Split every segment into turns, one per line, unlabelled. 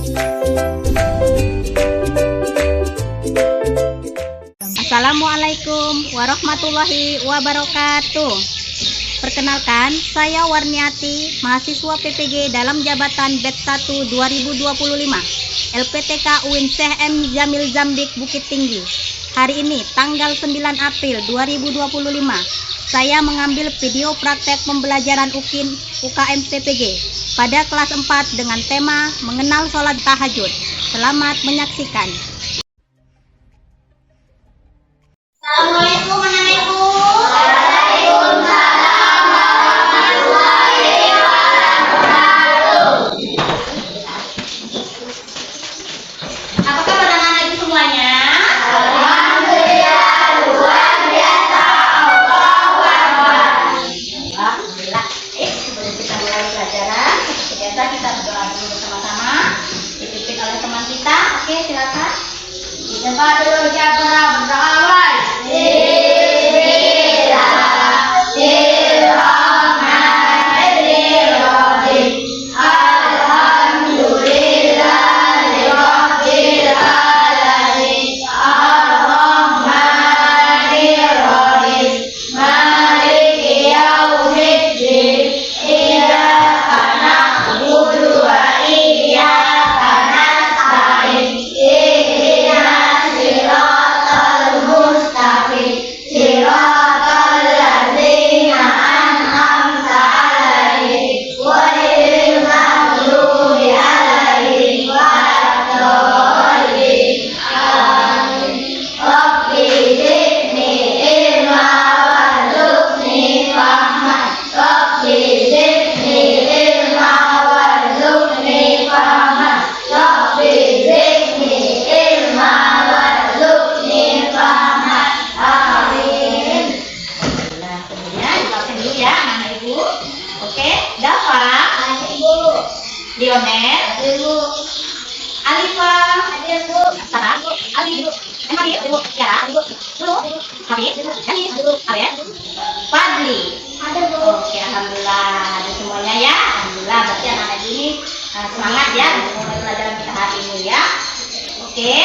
Assalamualaikum warahmatullahi wabarakatuh. Perkenalkan, saya Warniati, mahasiswa PPG dalam jabatan Batch 1 2025, LPTK UIN Syekh M. Jamil Zambik Bukit Tinggi. Hari ini, tanggal 9 April 2025, saya mengambil video praktek pembelajaran UKM PPG pada kelas 4 dengan tema mengenal sholat tahajud. Selamat menyaksikan.
Assalamualaikum anak ibu. Waalaikumsalam warahmatullahi wabarakatuh. Apa kabar anak ibu semuanya? Alhamdulillah luar biasa. Allahu Akbar. Alhamdulillah. Sebelum kita mulai pelajaran, seperti biasa kita berdoa dulu bersama-sama. Dipimpin oleh teman kita. Oke, silakan. Kita dulu berdoa. Lionel, Alifah, Sarah, Ali, Habib, Tiara, Lulu, Habib, Yanis, Abed, Fadli. Oke, alhamdulillah ada semuanya ya. Alhamdulillah, berarti anak-anak ini semangat ya untuk mulai pelajaran kita hari ini ya. Oke.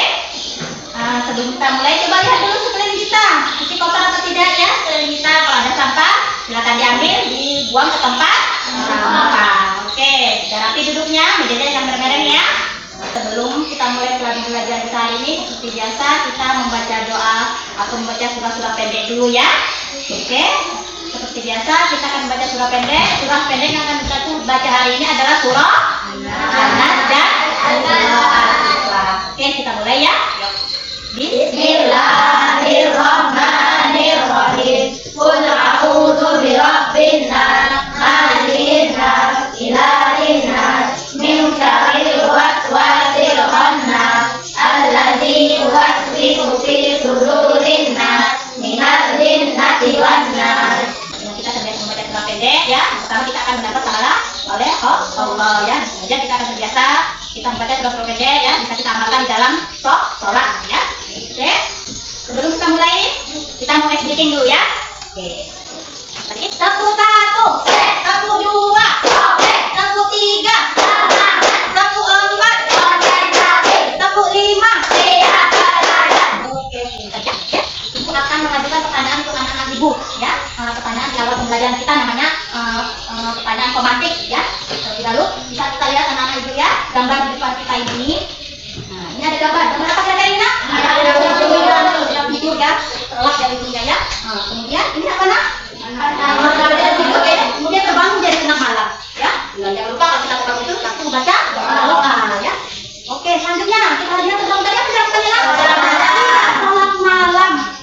Sebelum kita mulai, coba lihat dulu sekeliling kita. Isi kotor atau tidak ya sekeliling kita. Kalau ada sampah, silakan diambil, dibuang ke tempat sampah. Oke, kita rapi duduknya, mejanya yang merah-merah ya. Sebelum kita mulai pelajaran kita hari ini, seperti biasa kita membaca doa atau membaca surah-surah pendek dulu ya. Oke, seperti biasa kita akan membaca surah pendek. Surah pendek yang akan kita baca hari ini adalah surah An-Nas dan Al-Ikhlas. Oke, kita mulai ya. Bismillahirrahmanirrahim. Qul a'udzu birabbin nas, malikin nas, ilahin nas, min syarril waswasil khannas, alladzi yuwaswisu fi sudurin nas, minal jinnati wan nas. Kita terbiasa membaca surah pendek ya. Pertama kita akan mendapat pahala oleh Allah ya. Sengaja kita akan terbiasa kita membaca surah pendek ya. Bisa kita amalkan di dalam sholat ya. Oke. Sebelum kita mulai, kita mau speaking dulu ya. Oke. Tadi tepuk 1, tepuk 2, tepuk 3, tepuk 4, tepuk 5. Oke, saja ya. Ibu akan mengajukan pertanyaan untuk anak-anak ibu ya. Pertanyaan di awal pembelajaran kita namanya pertanyaan komatik ya. Terlebih dahulu bisa kita lihat anak-anak ibu ya, gambar di depan kita ini. Nah, ini ada gambar apa kira-kira ini? Ada tidur ya, terlelap dari dunia ya. Kemudian ini apa nak? Kemudian terbangun jadi tengah malam ya. Jangan lupa kalau kita terbangun itu langsung membaca doa ya. Oke, selanjutnya kita lihat terbangun tadi apa jawabannya nak? Sholat malam.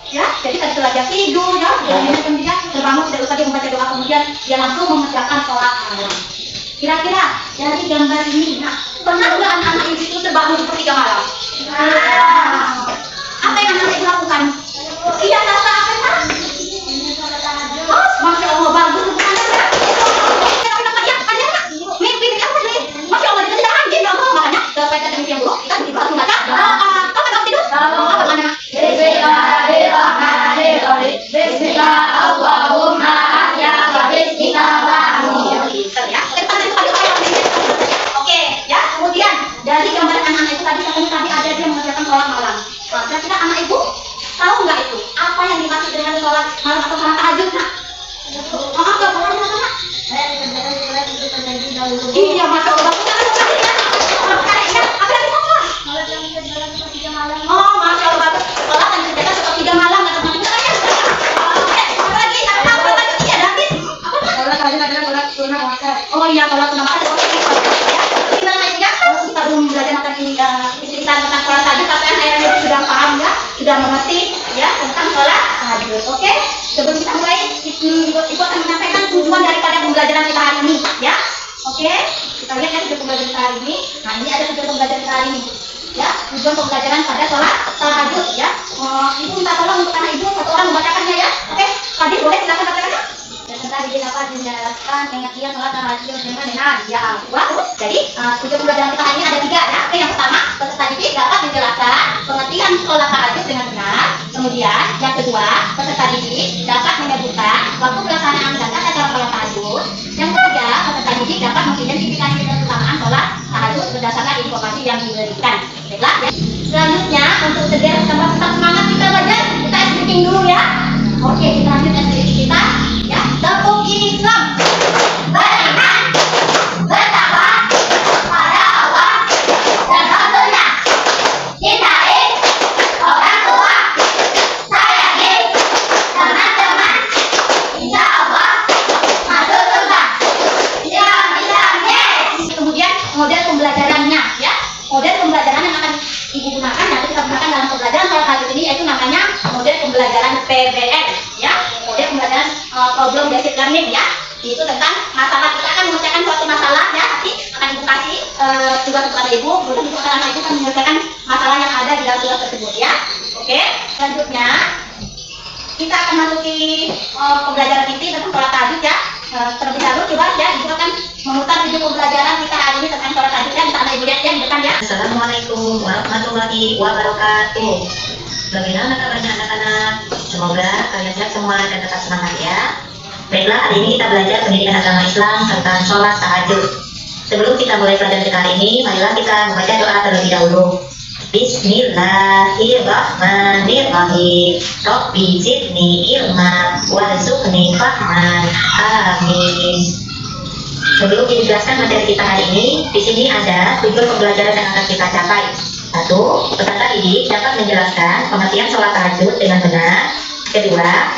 Ya, jadi tadi belajar tidur ya. Kemudian dia terbangun tidak lupa dia membaca doa, kemudian dia langsung mengerjakan sholat malam. Kira-kira dari gambar ini, nah, pernah nggak anak-anak itu terbangun sepertiga malam? Apa yang anak-anak lakukan? Tidak rasa apa kan? Oh, masya Allah bagus bukannya ya? Mimpi apa nih? Masya Allah dikasih angin dong, makanya supaya kita mimpi yang buruk kita dibahas membaca. Kamu nggak tidur? Apa mana? Bismillahirrahmanirrahim. Bismillah Allahumma ahya wa bismillah wa amin. Oke ya, kemudian Kira-kira anak ibu tahu nggak itu apa yang dimaksud dengan sholat malam atau sholat tahajud? Nak? Oh, nggak boleh nak. Iya, masya Allah. Apa lagi sholat? Oh, masya Allah, bagus. Sholat yang dikerjakan sepertiga malam nggak teman kita ya. Apa lagi? Apa lagi? Iya, David. Apa?
Sholat tahajud adalah sholat sunnah muakkad.
Oh iya, sholat sunnah muakkad. Gimana ya? Kita belum belajar tentang cerita tentang sholat tahajud, tapi akhirnya sudah paham ya, sudah mengerti ya tentang sholat tahajud. Oke? Sebelum kita mulai, Ibu akan menyampaikan tujuan daripada pembelajaran kita hari ini, ya. Oke? Kita lihat ya tujuan pembelajaran kita hari ini. Nah, ini ada tujuan pembelajaran kita hari ini. Ya, tujuan pembelajaran pada sholat tahajud ya. Ibu minta tolong untuk anak ibu satu orang membacakannya ya. Oke? Tadi boleh silakan bacakannya. Serta diri dapat menjelaskan pengertian sholat tahajud dengan benar. Ya, jadi tujuan pembelajaran kita hari ini ada 3 ya. Oke, yang pertama, peserta didik dapat menjelaskan pengertian sholat tahajud dengan benar. Kemudian, yang kedua, peserta didik dapat menyebutkan waktu pelaksanaan dan tata cara sholat tahajud. Yang ketiga, peserta didik dapat mengidentifikasi keutamaan sholat tahajud berdasarkan informasi yang diberikan. Baiklah, ya. Selanjutnya, untuk segera tambah tetap semangat kita belajar, kita briefing dulu ya. Oke, kita lanjut briefing kita. Ya, tepuk Islam. Beriman, bertakwa pada Allah dan Rasulnya. Cintai orang tua, sayangi teman-teman. Insya Allah masuk surga. Islam, yes. Kemudian model pembelajarannya, ya. Model pembelajaran yang akan ibu gunakan, nanti kita gunakan dalam pembelajaran sholat tahajud ini, yaitu namanya model pembelajaran PBL, ya. Model pembelajaran problem based learning, ya. Itu tentang masalah, kita akan mengerjakan suatu masalah, ya. Nanti akan ibu kasih tugas kepada ibu, kemudian ibu akan menyelesaikan masalah yang ada di dalam tugas tersebut, ya. Oke. Selanjutnya kita akan masuki pembelajaran inti tentang sholat tahajud, ya. Terlebih dahulu coba ya, ibu akan memutar video pembelajaran kita hari ini tentang sholat tahajud, ya. Bisa ibu lihat ya di depan, ya.
Assalamualaikum warahmatullahi wabarakatuh. Bagaimana kabarnya anak-anak? Semoga kalian semua dan tetap semangat ya. Baiklah, hari ini kita belajar pendidikan agama Islam tentang sholat tahajud. Sebelum kita mulai pelajaran kita hari ini, marilah kita membaca doa terlebih dahulu. Bismillahirrahmanirrahim. Rabbi zidni ilma warzuqni fahman. Amin. Sebelum dijelaskan materi kita hari ini, di sini ada tujuan pembelajaran yang akan kita capai. 1. Peserta didik dapat menjelaskan pengertian sholat tahajud dengan benar. 2.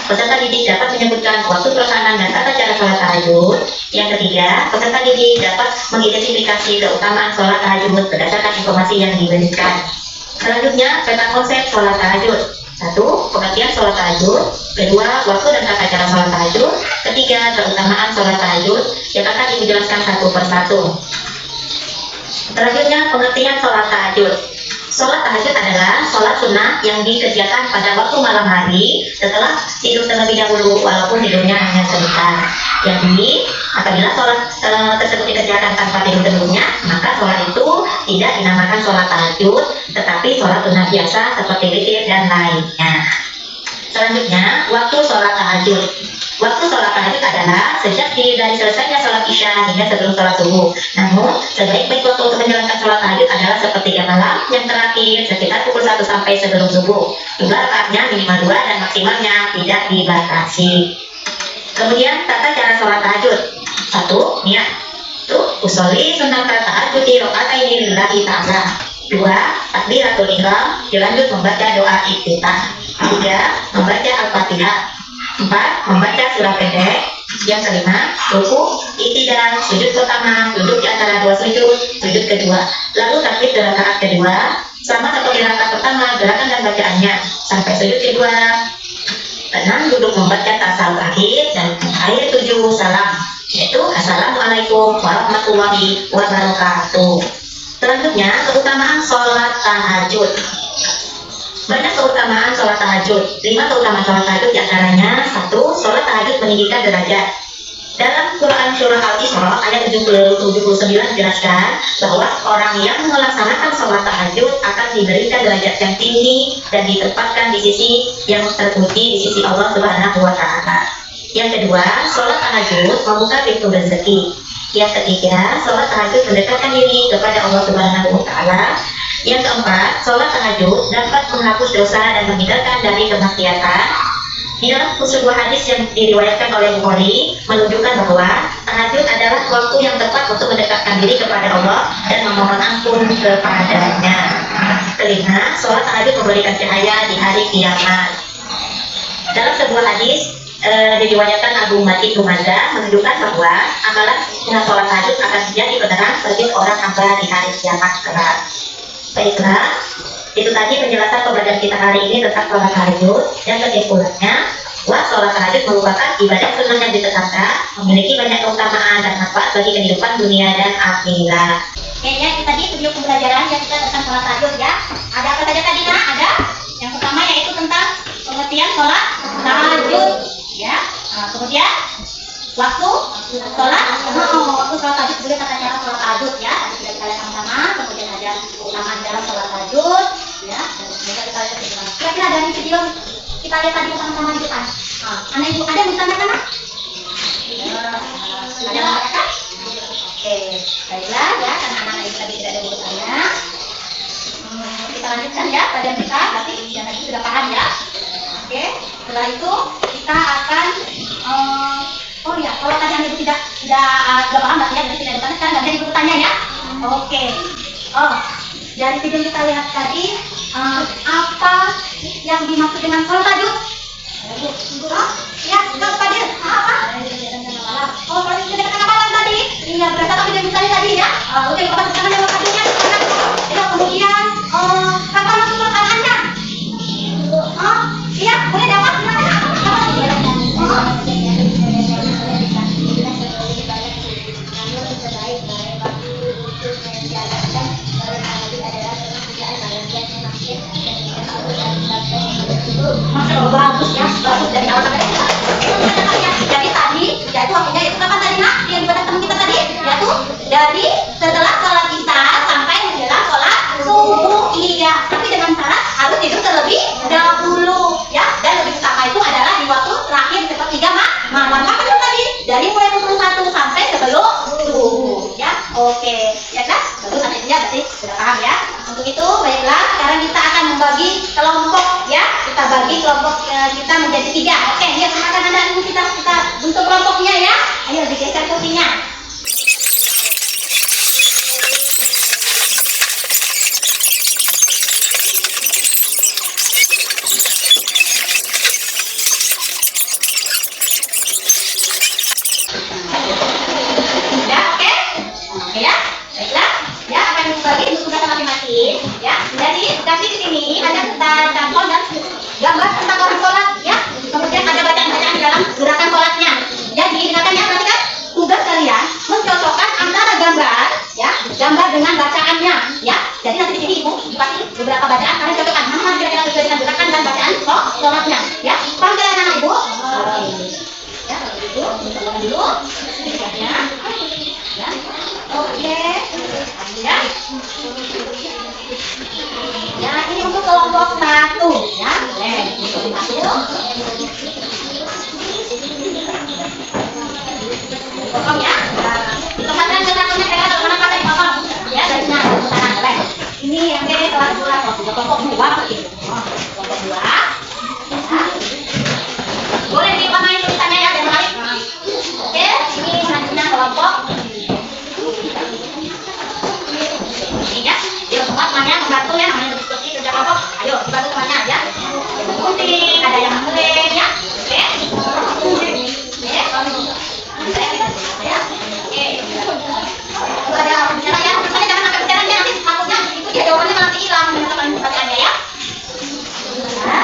Peserta didik dapat menyebutkan waktu pelaksanaan dan tata cara sholat tahajud. Yang 3. Peserta didik dapat mengidentifikasi keutamaan sholat tahajud berdasarkan informasi yang diberikan. Selanjutnya, peta konsep sholat tahajud. 1. Pengertian sholat tahajud. 2. Waktu dan tata cara sholat tahajud. 3. Keutamaan sholat tahajud yang akan ibu jelaskan satu persatu. Selanjutnya, pengertian sholat tahajud. Sholat tahajud adalah sholat sunnah yang dikerjakan pada waktu malam hari setelah tidur terlebih dahulu, walaupun tidurnya hanya sebentar. Jadi, apabila sholat tersebut dikerjakan tanpa tidur sebelumnya, maka sholat itu tidak dinamakan sholat tahajud, tetapi sholat sunnah biasa seperti witir dan lainnya. Selanjutnya, waktu sholat tahajud. Waktu sholat tahajud adalah sejak dari selesainya sholat isya hingga sebelum sholat subuh. Namun, sebaik-baik waktu untuk menjalankan sholat tahajud adalah sepertiga malam yang terakhir sekitar pukul 1 sampai sebelum subuh. Jumlah rakaatnya minimal 2 dan maksimalnya tidak dibatasi. Kemudian, tata cara sholat tahajud. 1. Niat. Usolli sunnatal tahajud di rakaataini lillahi ta'ala. 2. Takbiratul ihram, dilanjut membaca doa iftitah. 3. Membaca Al-Fatihah. 4. Membaca surah pendek. Yang kelima, ruku, i'tidal, sujud pertama, duduk di antara dua sujud kedua, lalu takbir di rakaat kedua, sama seperti rakaat pertama, gerakan dan bacaannya, sampai sujud kedua. 6. Duduk membaca tasawuf akhir, dan akhir 7 salam, yaitu Assalamualaikum warahmatullahi wabarakatuh. Selanjutnya, keutamaan sholat tahajud. Banyak keutamaan sholat tahajud. 5 keutamaan sholat tahajud diantaranya: 1. Sholat tahajud meninggikan derajat. Dalam Quran Surah Al-Isra ayat 79 dijelaskan bahwa orang yang melaksanakan sholat tahajud akan diberikan derajat yang tinggi dan ditempatkan di sisi yang terpuji di sisi Allah Subhanahu wa Ta'ala. Yang kedua, sholat tahajud membuka pintu rezeki. Yang ketiga, sholat tahajud mendekatkan diri kepada Allah Subhanahu wa Ta'ala. Yang keempat, sholat tahajud dapat menghapus dosa dan menghindarkan dari kemaksiatan. Di dalam sebuah hadis yang diriwayatkan oleh Bukhari menunjukkan bahwa tahajud adalah waktu yang tepat untuk mendekatkan diri kepada Allah dan memohon ampun kepadanya. Kelima, sholat tahajud memberikan cahaya di hari kiamat. Dalam sebuah hadis diriwayatkan Abu Mati Rumanda menunjukkan bahwa amalan dengan sholat tahajud akan menjadi penerang bagi seorang hamba di hari kiamat kelak. Baiklah, itu tadi penjelasan pembelajaran kita hari ini tentang sholat tahajud, dan kesimpulannya bahwa sholat tahajud merupakan ibadah sunnah yang ditetapkan, memiliki banyak keutamaan dan manfaat bagi kehidupan dunia dan akhirat.
Oke ya, itu tadi video pembelajaran yang kita tentang sholat tahajud ya. Ada apa saja tadi nak? Ada yang pertama yaitu tentang pengertian sholat tahajud ya. Kemudian waktu sholat tahajud boleh tata cara sholat tahajud ya. Tadi sudah kita lihat sama-sama. Kemudian ada keutamaan dalam sholat tahajud ya. Dan semoga kita lihat bagaimana. Kira-kira dari video kita lihat tadi sama-sama di depan. Anak ibu ada yang bertanya kan? Ada yang bertanya? Oke, baiklah ya, karena anak ibu tadi tidak ada yang bertanya. Kita lanjutkan ya pelajaran kita. Berarti yang tadi sudah paham ya. Oke, setelah itu kita akan oh ya, kalau tadi anak ibu tidak paham berarti ya, tidak bertanya, sekarang nggak ada ibu bertanya ya. Oke. Oh, dari video yang kita lihat tadi apa yang dimaksud dengan sholat tahajud? Ya, Kak Fadil, apa? Oh, kalau sudah kata malam tadi, iya berdasarkan video yang ditanya tadi ya. Oke, Bapak silakan jawab tadinya. Ya, kemudian kapan masuk pertanyaannya? Iya, boleh jawab. Masya Allah, bagus ya, bagus dari awal sampai jadi tadi, yaitu waktunya itu kapan tadi nak? Yang dibahas teman kita tadi, yaitu dari setelah sholat isya sampai menjelang sholat subuh. Iya, tapi dengan syarat harus tidur terlebih dahulu ya. Dan lebih utama itu adalah di waktu terakhir sepertiga malam. Kapan itu tadi? Dari mulai pukul 1 sampai sebelum subuh ya. Oke, ya kan? Bagus, anak ibunya berarti sudah paham ya. Untuk itu, baiklah, sekarang kita akan membagi kelompok ya. Kita bagi kelompok kita menjadi 3. Oke, ya silakan anak ibu kita bentuk kelompoknya ya. Ayo digeser kursinya. Ya, oke. Oke ya. Baiklah. Ya, akan dibagi untuk tugas masing-masing ya. Jadi, kasih di sini ada tampol dan gambar tentang orang sholat ya. Kemudian ada bacaan-bacaan di dalam gerakan sholatnya. Jadi, dengarkan ya, perhatikan tugas kalian mencocokkan antara gambar dengan bacaannya ya. Jadi nanti di sini ibu dikasih beberapa bacaan, kalian cocokkan mana kira-kira sesuai dengan gerakan dan bacaan sholatnya ya. Paham kalian anak ibu? Oke. Ya, kalau begitu kita ulang dulu tugasnya ya. Oke ya. Ya, ini untuk kelompok 1 ya. Untuk 1. Potong ya. Tempatkan kelompoknya kalian mana pada dipotong ya, dari sana boleh. Ini yang ini kelas 2 kelompok 2 begitu. Kelompok 2. Ya. Boleh diwarnai tulisannya ya, biar menarik. Oke, ini selanjutnya kelompok ini ya. Dia semua semuanya membantu ya, namanya diskusi kerja kelompok. Ayo dibantu semuanya ya. Gunting, ada yang ngeling ya. Oke. Ya. Oke. Kalau ada bicara ya, misalnya jangan sampai bicaranya nanti takutnya itu dia jawabannya nanti hilang teman-teman bacaannya ya. Ya.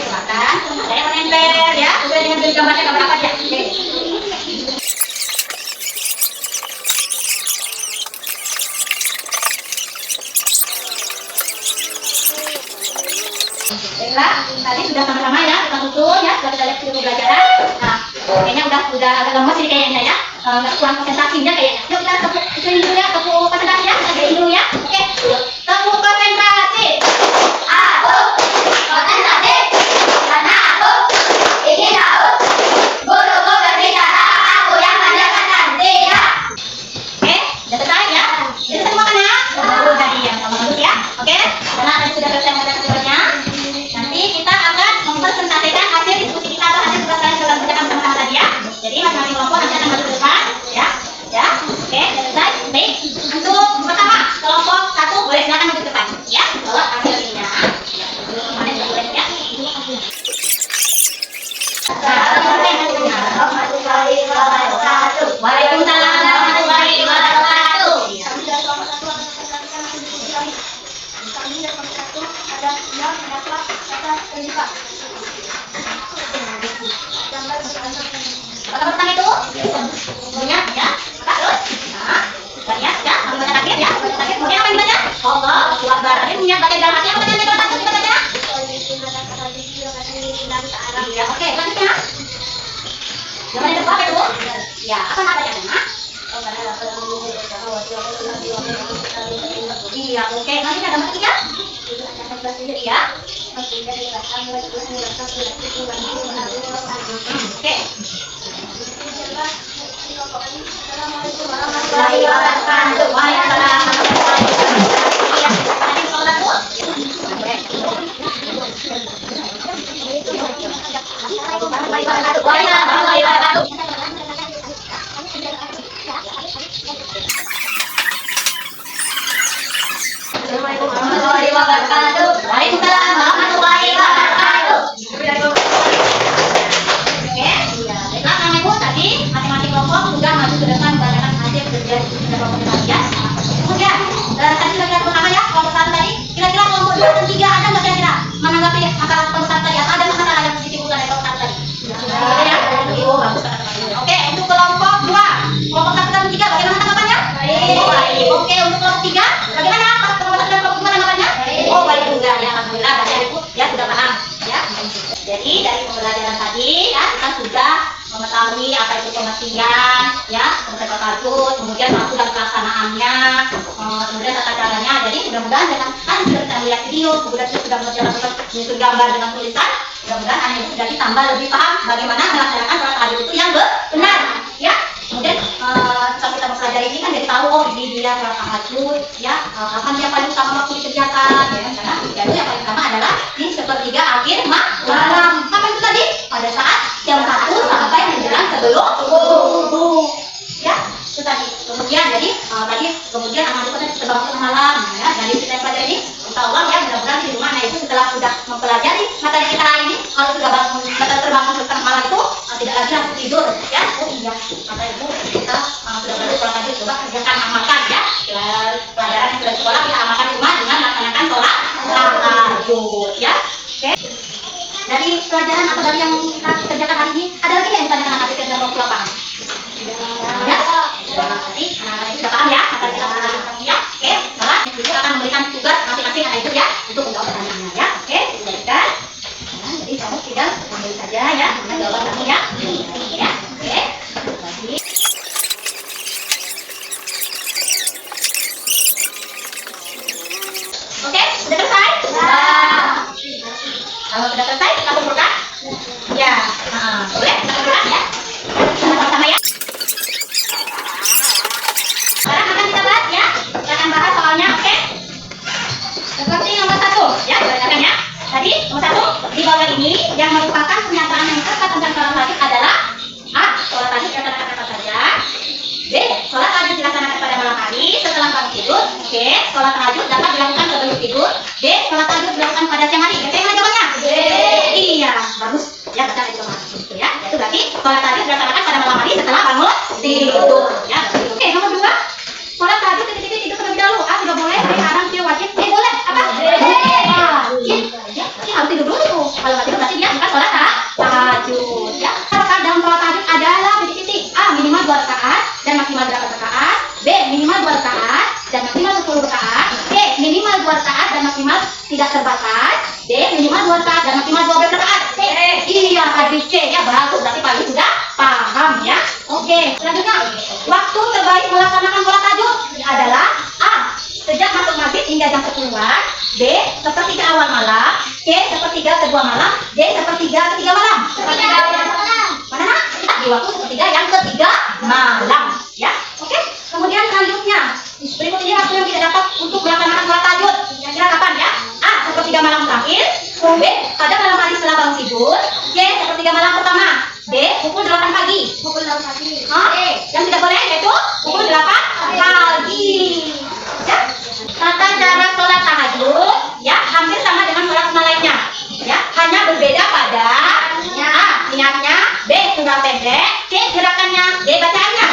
Silakan. Saya menempel ya, sesuai dengan gambarnya gambar apa ya. Oke. Baiklah, tadi sudah sama-sama ya kita susun ya, sudah kita lihat video pembelajaran. Nah, kayaknya udah agak lemas ini kayaknya ya, nggak kurang konsentrasinya kayaknya. Yuk kita tepuk dulu ya, tepuk konsentrasinya, kita dulu ya. Oke, tepuk konsentrasi. ada yang dapat kata terlibat. Kata pertama itu niat ya, terus nah, niat ya, baca takbir ya, baca takbir. Kemudian apa yang dibaca? Allahu Akbar. Ini niat baca dalam hati apa baca dalam hati? Kita baca. Ya, oke, selanjutnya. Yang paling depan itu, ya, apa nama bacanya? Iya, oke. Nanti ada gambar ketiga. Iya. Oke. Assalamualaikum warahmatullahi wabarakatuh. Waalaikumsalam warahmatullahi wabarakatuh. Iya, tadi sholat tuh. Assalamualaikum warahmatullahi wabarakatuh. Waalaikumsalam warahmatullahi wabarakatuh. Assalamualaikum warahmatullahi wabarakatuh. Waalaikumsalam warahmatullahi wabarakatuh. Oke, baiklah Kang Ibu tadi masing-masing kelompok sudah maju ke depan membacakan hasil kerja kelompok kalian. Kemudian tadi sudah kita pertama ya kelompok satu tadi. Kira-kira kelompok 2 dan 3 ada nggak kira-kira menanggapi masalah kelompok satu tadi? Ada masalah yang ditimbulkan dari kelompok satu tadi? Ya, Ibu bagus kata-katanya. Oke, untuk kelompok 2, kelompok 1 dan 3 bagaimana tanggapannya? Baik. Oke, untuk kelompok 3 bagaimana? Kelompok 1 dan kelompok 2 tanggapannya? Oh, baik juga ya, alhamdulillah berarti Ibu ya sudah paham ya. Jadi dari pembelajaran tadi ya kita sudah mengetahui apa itu pengertian ya, konsep tajud, kemudian waktu dan pelaksanaannya, kemudian tata caranya. Jadi mudah-mudahan dengan kan sudah kita melihat video, kemudian sudah mengerjakan menyusun gambar dengan tulisan, mudah-mudahan Anda sudah ditambah lebih paham bagaimana melaksanakan sholat tahajud itu yang benar ya. Kemudian saat kita mempelajari ini kan jadi tahu oh ini dia sholat tahajud ya, kapan dia paling utama waktu dikerjakan ya, karena itu yang paling utama adalah di sepertiga akhir malam. Kapan itu tadi? Pada saat jam 1 sampai menjelang sebelum subuh ya, itu tadi. Kemudian jadi tadi kemudian anak itu tadi terbangun malam ya, dari kita pelajari ini insya Allah ya, mudah-mudahan di rumah nah itu setelah sudah mempelajari materi kita hari ini, kalau sudah bangun terbangun setengah malam itu tidak lagi langsung tidur ya. Oh iya kata Ibu kita sudah belajar sholat tadi, coba kerjakan amalkan ya pelajaran yang sudah di sekolah kita amalkan di rumah dengan melaksanakan sholat tahajud ya. Oke, dari pelajaran atau dari yang kita kerjakan hari ini ada lagi yang ditanyakan anak kita dalam waktu lapangan? Ya, nanti anak-anak itu sudah paham ya materi kita hari ya. Oke, setelah Ibu akan memberikan tugas masing-masing anak itu ya untuk menjawab pertanyaannya ya. Oke, diberikan. Nah, jadi kamu tinggal ambil saja ya jawaban kamu ya. Ya, oke. Lagi. Oke, sudah selesai? Kalau sudah selesai kita kumpulkan. Ya, boleh kita kumpulkan ya. Sama-sama ya. Sekarang akan kita bahas ya. Kita akan bahas soalnya, oke? Seperti nomor 1 ya, bacakan ya. Tadi nomor 1 di bawah ini yang merupakan pernyataan yang tepat tentang sholat tahajud adalah A. Sholat tahajud dilaksanakan apa saja. B. Sholat tahajud dilaksanakan pada malam hari setelah bangun tidur. C. Sholat tahajud dapat dilakukan sebelum tidur. D. Sholat tahajud dilakukan pada siang hari. Bagaimana jawabannya? D. Iya, bagus. Ya, baca itu gitu ya. Itu berarti sholat tahajud dilaksanakan pada malam hari setelah bangun tidur. Ya, oke, nomor 2. Sholat tahajud tidur terlebih dahulu. A. Tidak boleh. B. Haram. C. Wajib. D. Boleh. Apa? D. Ini harus tidur dulu. Kalau nggak tidur berarti dia bukan sholat tahajud. Ya. Rakaat dalam sholat tahajud adalah titik. A. Minimal 2 rakaat dan maksimal 8 rakaat. B. Minimal 2 rakaat dan maksimal 10 rakaat. C. Minimal 2 rakaat dan maksimal tidak terbatas. D. Minimal 2 rakaat dan maksimal 12 rakaat. Iya, tadi C ya, bagus. Berarti Pak sudah paham ya. Oke, selanjutnya waktu terbaik melaksanakan sholat tahajud adalah A. Sejak masuk maghrib hingga jam 10-an. B. Sepertiga awal malam. C. Sepertiga kedua malam. D. Sepertiga ketiga malam. Sepertiga malam. Mana nak? Di waktu sepertiga yang ketiga malam. Ya, oke. Kemudian selanjutnya berikut ini waktu yang tidak dapat untuk melaksanakan sholat tahajud. Kira-kira kapan ya? A. Sepertiga malam terakhir. B. Pada malam hari setelah bangun tidur. C. Sepertiga malam pertama. D. Pukul 8 pagi. Pukul 8 pagi. Yang tidak boleh yaitu pukul 8 pagi. Ya. Tata cara sholat tahajud ya hampir sama dengan sholat sunnah lainnya. Ya, hanya berbeda pada A. Niatnya. B. Surah pendek. C. Gerakannya. D. Bacaannya.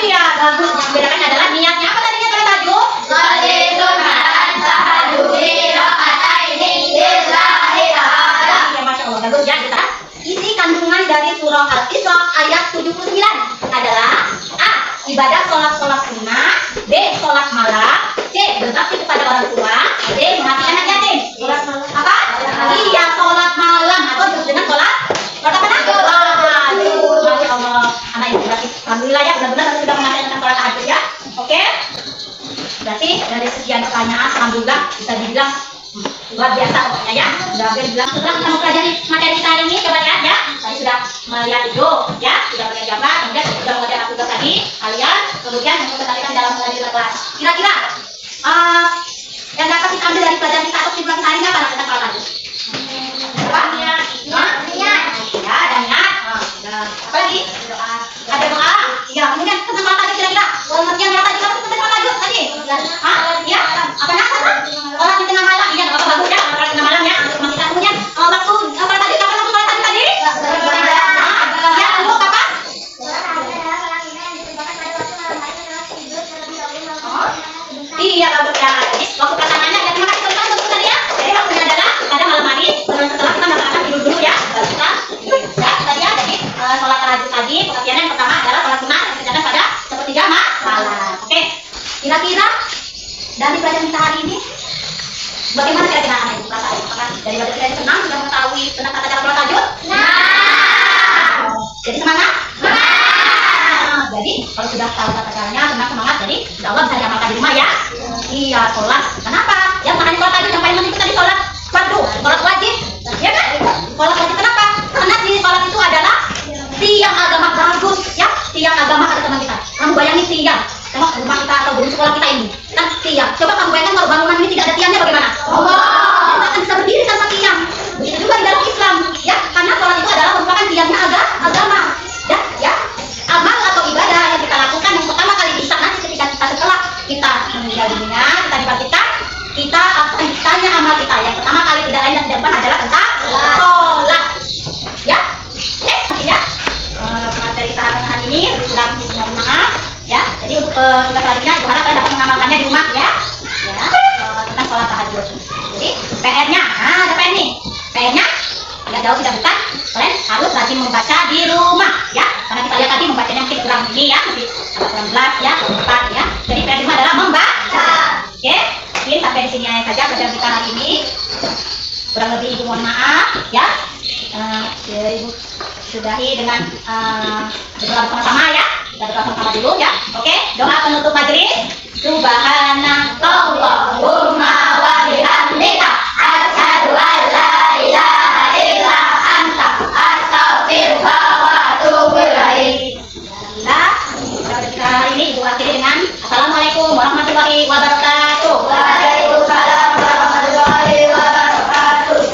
Iya, bagus. Yang membedakannya adalah niatnya. Apa tadinya sholat tahajud? Sholat tahajud. ayat 79 adalah A. Ibadah sholat sunnah, B. Sholat malam, C. Berbakti kepada orang tua, D. mengasihi anak yatim. Apa? Iya, sholat malam atau disebut dengan sholat apa? Aduh, Masya Allah. Anak ibu berarti alhamdulillah ya, benar-benar sudah mengajarkan tentang sholat tahajud ya. Oke? Berarti dari sekian pertanyaan, alhamdulillah bisa dibilang luar biasa pokoknya ya. Sudah hampir bilang setelah kita mempelajari materi kita hari ini, coba lihat ya. Saya sudah melihat video ya, sudah melihat gambar, kemudian sudah mengerjakan tugas tadi kalian, kemudian memperhatikan dalam pelajaran kelas. Kira-kira yang dapat kita ambil dari pelajaran kita atau kesimpulan kita hari ini apa tentang sholat tahajud? Apa? Niat. Ya, dan niat. Apa lagi? Ada doa. Ya, kemudian tentang sholat tahajud kira-kira. Pengertian sholat tahajud apa tentang sholat tahajud tadi? Ya, apa namanya? Sholat di tengah malam. Iya, apa bagus ya? Sholat di tengah malam ya. Kita kemudian waktu apa tadi? Kapan waktu sholat tahajud tadi? Ya, tunggu kapan? Iya, bagus ya. Jadi waktu pasangannya ya, terima kasih teman-teman untuk tadi ya. Jadi waktunya adalah pada malam hari setelah kita melaksanakan tidur dulu ya. Baru kita ya tadi ya. Jadi sholat tahajud tadi pengertiannya yang pertama adalah sholat sunnah yang dikerjakan pada sepertiga malam. Oke. Kira-kira dari pelajaran kita hari ini bagaimana kira-kira anak ibu perasaan? Apakah dari belajar kita senang sudah mengetahui tentang tata cara sholat tahajud? Nah. Jadi semangat? Jadi kalau sudah tahu tata caranya, semangat. Jadi insya Allah bisa diamalkan di rumah ya. Iya, sholat. Kenapa? Yang makanya sholat tahajud yang paling penting itu tadi sholat fardu, sholat wajib. Ya kan? Sholat wajib kenapa? Karena di sholat itu adalah tiang agama bagus ya. Tiang agama kata teman kita. Kamu bayangin tiang. Tengok rumah kita atau gedung sekolah kita ini kan tiang. Coba kamu bayangkan kalau bangunan ini tidak ada tiangnya bagaimana? Allah. Kita akan bisa berdiri tanpa tiang. Begitu juga di dalam Islam ya. Karena sholat itu adalah merupakan tiangnya agama. Ya. Amal atau ibadah yang kita lakukan yang pertama kali bisa nanti ketika kita setelah kita meninggal dunia, kita dibangkitkan, kita akan ditanya amal kita. Yang pertama kali tidak lain dan tidak bukan adalah tentang sholat. Ya, ya. Materi kita hari ini sudah maaf ya. Jadi untuk tugas selanjutnya Ibu harap kalian dapat mengamalkannya di rumah ya. Tentang sholat tahajud. Jadi PR-nya, ada PR nih. PR-nya tidak jauh tidak bukan, kalian harus rajin membaca di rumah ya. Karena kita lihat tadi membacanya mungkin kurang ini ya, mungkin kurang jelas ya, kurang ya. Jadi PR di rumah adalah membaca. Oke, mungkin sampai di sini saja pelajaran kita hari ini. Kurang lebih Ibu mohon maaf ya. Ibu sudahi dengan berdoa bersama-sama ya. Kita berdoa bersama dulu ya. Oke, doa penutup majelis. Subhanallahumma wa bihamdika asyhadu an la ilaha illa anta astaghfiruka wa atubu ilaik. Kita hari ini Ibu akhiri dengan Assalamualaikum warahmatullahi wabarakatuh. Waalaikumsalam warahmatullahi wabarakatuh.